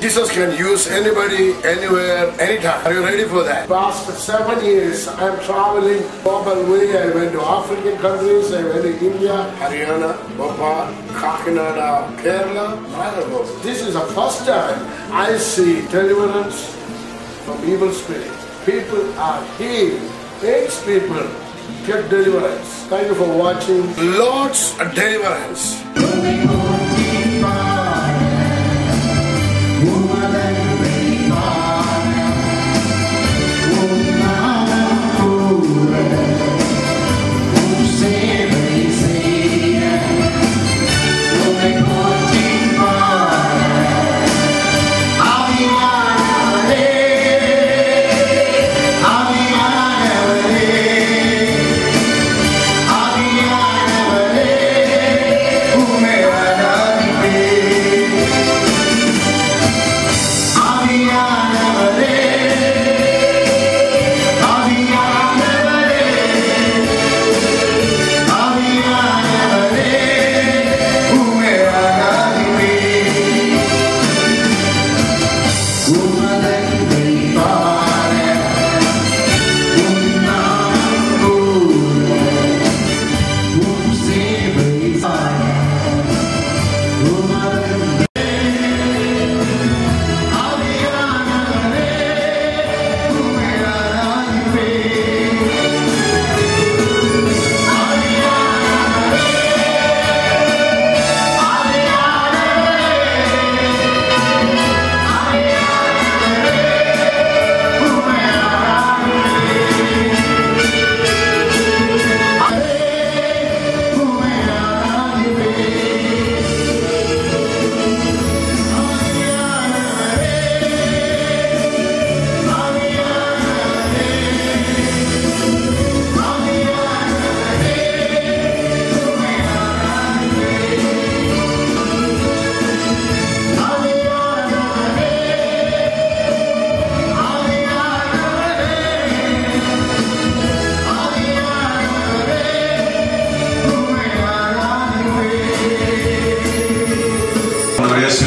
Jesus can use anybody, anywhere, anytime. Are you ready for that? Past 7 years, I am traveling global way. I went to African countries. I went to India, Haryana, Bhopal, Kakinada, Kerala. This is the first time I see deliverance from evil spirit. People are healed. 8 people get deliverance. Thank you for watching Lord's Deliverance.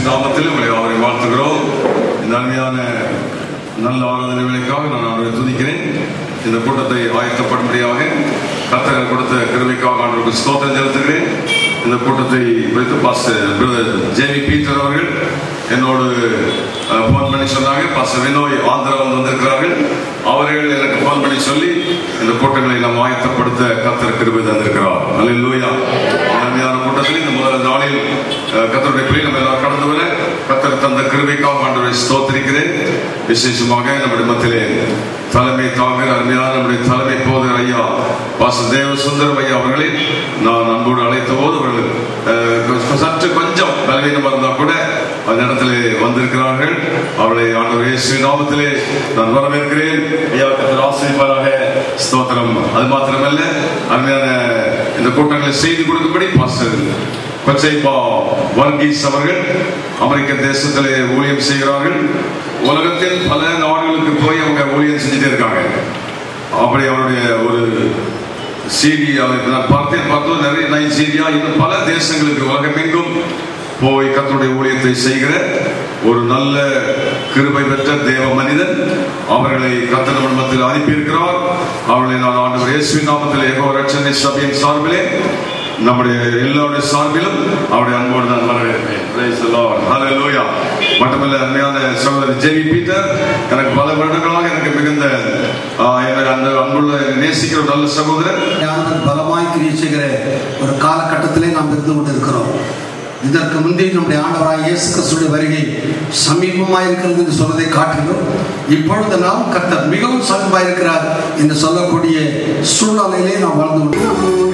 நாமத்தில் உங்களை அவரை வாழ்த்துகிறோம். இந்த அருமையான நல்ல ஆராதனை வேலைக்காக நான் அவரை துதிக்கிறேன். இந்த கூட்டத்தை ஆயத்தப்படும்படியாக கர்த்தர் கொடுத்த கிருபைக்காக ஆண்டவருக்கு ஸ்தோத்திரம் செலுத்துகிறேன். இந்த கூட்டத்தை குறித்து பாஸ்டர் ஜேவி பீட்டர் அவர்கள் என்னோடு போன் பண்ணி சொன்னாங்க. பாஸ்டர் வினோய் ஆந்திராவில் வந்திருக்கிறார்கள். அவர்கள் எனக்கு போன் பண்ணி சொல்லி இந்த கூட்டங்களை நாம் ஆயத்தப்படுத்த கர்த்தர் கிருபை தந்திருக்கிறார். அல்லேலூயா. அருமையான கூட்டத்தில் இந்த முதல் நாளில் கர்த்தருடைய பிள்ளை நம்ம எல்லாம் கடந்து வர கர்த்தர் தந்த கிருபைக்காக ஆண்டவரை ஸ்தோத்திரிக்கிறேன். விசேஷமாக நம்முடைய மத்தியிலே தலைமை தாங்குகிற அருமையான நம்முடைய தலைமை போதகர் ஐயா பாஸ்டர் தேவ சுந்தரம் ஐயா அவர்களை நான் அன்போடு அழைத்த போது அவர்கள் சற்று கொஞ்சம் பலவீனமாக இருந்தால் கூட அந்த இடத்திலே வந்திருக்கிறார்கள். அவர்களை ஆண்டவர் இயேசு நாமத்திலே நான் வரவேற்கிறேன். ஐயா கர்த்தர் ஆசீர்வதிப்பாராக. ஸ்தோத்திரம். அது மாத்திரமல்ல, அருமையான இந்த கூட்டங்களை செய்து கொடுக்கும்படி பாஸ்டர் கொச்சைப்பா வர்கீஸ் அவர்கள் அமெரிக்க தேசத்திலே ஊழியம் செய்கிறார்கள். உலகத்தில் பல நாடுகளுக்கு போய் அவங்க ஊழியம் செஞ்சுட்டே இருக்காங்க. அப்படி அவருடைய ஒரு சிடி நான் பார்த்தோம். நிறைய நைஜீரியா இன்னும் பல தேசங்களுக்கு உலகமெங்கும் போய் கர்த்தருடைய ஊழியத்தை செய்கிற ஒரு நல்ல கிருபை பெற்ற தேவ மனிதன். அவர்களை கர்த்தர் மண்டபத்தில் அனுப்பியிருக்கிறார். அவர்களை நான் ஆண்டவர் இயேசுவின் நாமத்தில் யெகோவா ரட்சணை சபையின் சார்பிலே நம்முடைய எல்லோருடைய சார்பிலும் அவருடைய அன்போடு நான் வரவேற்கிறேன். Praise the lord. ஹல்லேலூயா. மட்டுமல்ல, அருமையான சகோதரர் ஜேவி பீட்டர் எனக்கு பல வருடங்களாக எனக்கு மிகுந்த அந்த அன்புள்ள நேசிக்கிற ஒரு நல்ல சகோதரர். பலமாய் கிரியை செய்கிற ஒரு காலகட்டத்திலே நாம் இருந்து கொண்டிருக்கிறோம். இதற்கு முந்தைய நம்முடைய ஆண்டவராய் இயேசு கிறிஸ்துவின் வருகை சமீபமாக இருக்கிறது என்று சொன்னதை காட்டிலும் இப்பொழுது நாம் கர்த்தர் மிகவும் சமீபமாக இருக்கிறார் என்று சொல்லக்கூடிய சூழ்நிலையிலே நாம் வாழ்ந்து கொண்டிருக்கிறோம்.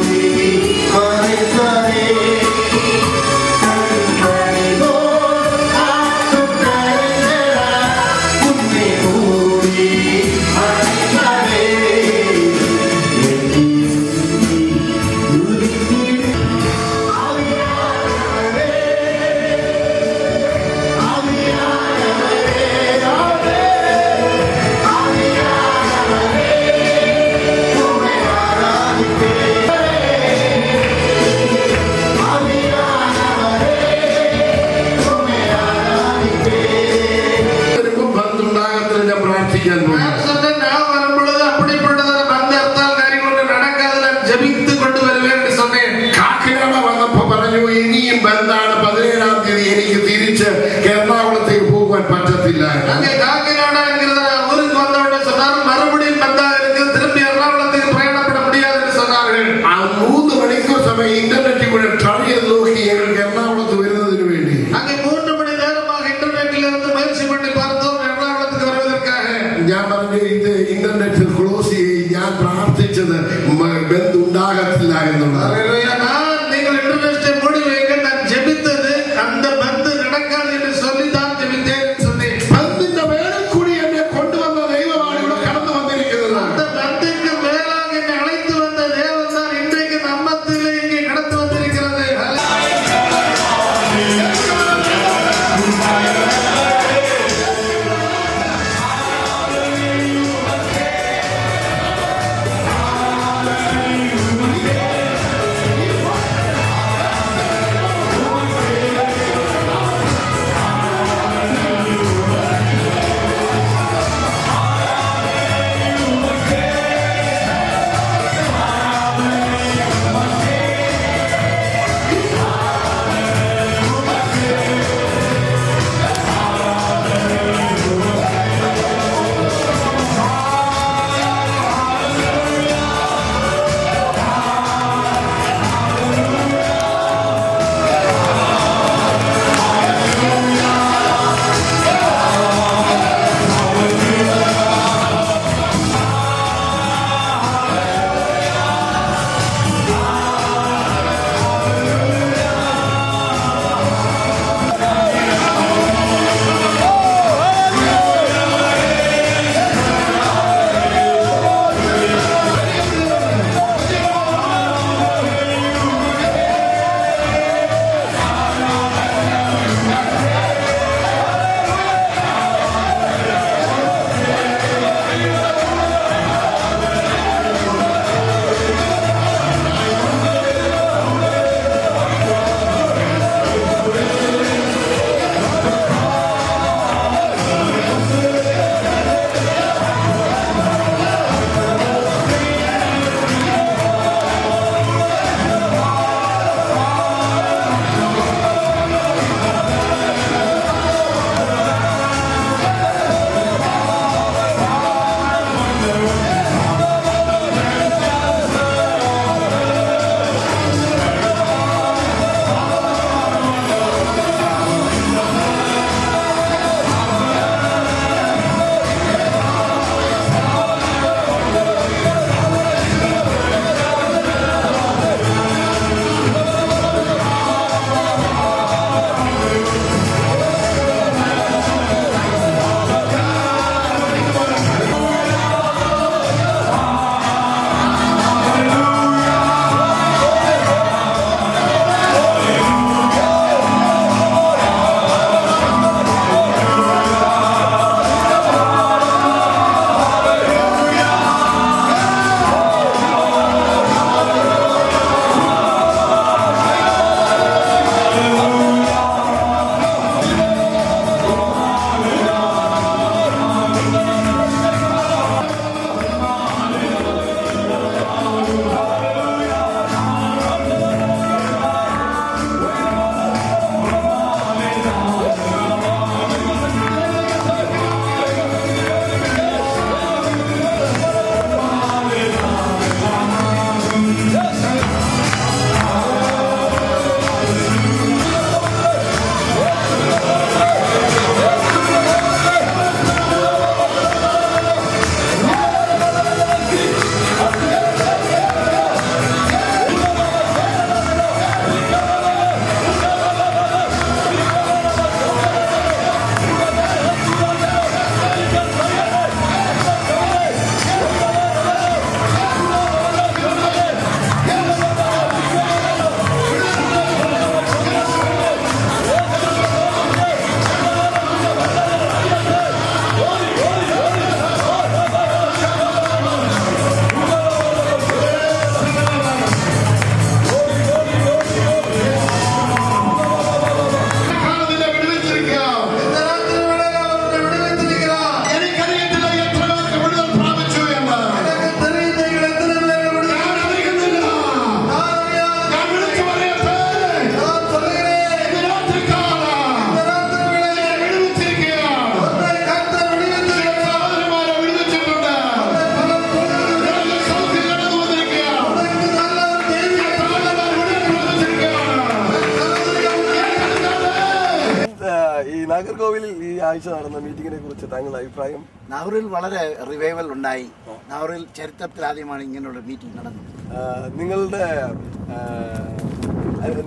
ആഴ്ച നടന്ന മീറ്റിങ്ങിനെ കുറിച്ച് താങ്കളുടെ അഭിപ്രായം? നാഗൂരിൽ വളരെ റിവൈവൽ ഉണ്ടായി. നാഗൂരിൽ ചരിത്രത്തിൽ ആദ്യമാണ് ഇങ്ങനെയുള്ള മീറ്റിംഗ് നടന്നത്.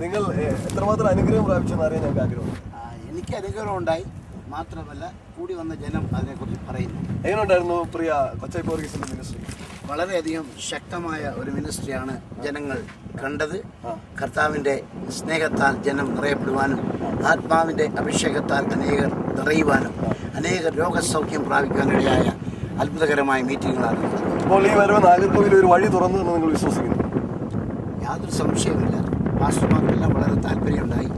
നിങ്ങൾ എത്രമാത്രം അനുഗ്രഹം പ്രാപിച്ചെന്ന് അറിയാൻ ഞങ്ങൾക്ക് ആഗ്രഹമുണ്ട്. എനിക്ക് അനുഗ്രഹം ഉണ്ടായി, മാത്രമല്ല കൂടി വന്ന ജനം അതിനെക്കുറിച്ച് പറയുന്നു. എങ്ങനെയുണ്ടായിരുന്നു പ്രിയ കൊച്ചൈപ്പ വർഗീസിന്റെ മിനിസ്ട്രി? വളരെയധികം ശക്തമായ ഒരു മിനിസ്ട്രിയാണ് ജനങ്ങൾ കണ്ടത്. കർത്താവിൻ്റെ സ്നേഹത്താൽ ജനം നിറയപ്പെടുവാനും ആത്മാവിൻ്റെ അഭിഷേകത്താൽ അനേകർ നിറയുവാനും അനേകർ രോഗസൗഖ്യം പ്രാപിക്കാനിടയായ അത്ഭുതകരമായ മീറ്റിങ്ങുകളാണ്. ഇപ്പോൾ ഈ വരവ് നാഗർകോവിൽ ഒരു വഴി തുറന്നു എന്ന് നിങ്ങൾ വിശ്വസിക്കുന്നു? യാതൊരു സംശയമില്ല. പാസ്റ്റർമാർക്കെല്ലാം വളരെ താല്പര്യമുണ്ടായി.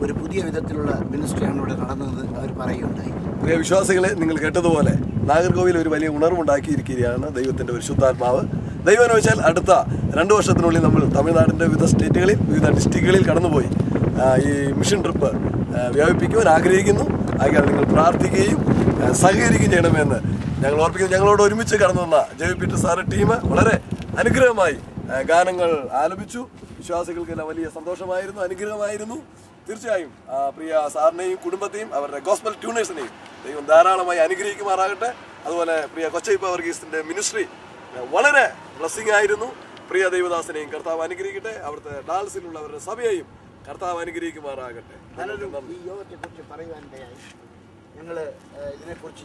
ഒരു പുതിയ വിധത്തിലുള്ള മിനിസ്ട്രിയാണ് ഇവിടെ നടന്നത് അവർ പറയുകയുണ്ടായി. പ്രിയ വിശ്വാസികളെ, നിങ്ങൾ കേട്ടതുപോലെ നാഗർകോവിൽ ഒരു വലിയ ഉണർവുണ്ടാക്കിയിരിക്കുകയാണ് ദൈവത്തിൻ്റെ ഒരു ശുദ്ധാത്മാവ്. ദൈവം എന്ന് വെച്ചാൽ അടുത്ത 2 വർഷത്തിനുള്ളിൽ നമ്മൾ തമിഴ്നാടിൻ്റെ വിവിധ സ്റ്റേറ്റുകളിൽ വിവിധ ഡിസ്ട്രിക്റ്റുകളിൽ കടന്നുപോയി ഈ മിഷൻ ട്രിപ്പ് വ്യാപിപ്പിക്കുവാൻ ആഗ്രഹിക്കുന്നു. ആകയാൽ നിങ്ങൾ പ്രാർത്ഥിക്കുകയും സഹകരിക്കുകയും ചെയ്യണമെന്ന് ഞങ്ങൾ ഓർപ്പിക്കുന്നു. ഞങ്ങളോട് ഒരുമിച്ച് കടന്നു വന്ന ജെ പീറ്റർ സാറ് ടീം വളരെ അനുഗ്രഹമായി ഗാനങ്ങൾ ആലപിച്ചു. വിശ്വാസികൾക്കെല്ലാം വലിയ സന്തോഷമായിരുന്നു, അനുഗ്രഹമായിരുന്നു. തീർച്ചയായും പ്രിയ സാറിനെയും കുടുംബത്തെയും അവരുടെ ഗോസ്പൽ ട്യൂണേഴ്സിനെയും ദൈവം ധാരാളമായി അനുഗ്രഹിക്കുമാറാകട്ടെ. അതുപോലെ പ്രിയ കൊച്ചൈപ്പ വർഗീസിന്റെ മിനിസ്ട്രി വളരെ ബ്ലെസ്സിംഗ് ആയിരുന്നു. പ്രിയ ദൈവദാസനെയും കർത്താവ് അനുഗ്രഹിക്കട്ടെ. അവിടുത്തെ ഡാൾസിലുള്ള അവരുടെ സഭയെയും കർത്താവ് അനുഗ്രഹിക്കുമാറാകട്ടെ. ഈ യോഗത്തെക്കുറിച്ച് പറയുവാനിടയായി. ഞങ്ങൾ ഇതിനെക്കുറിച്ച്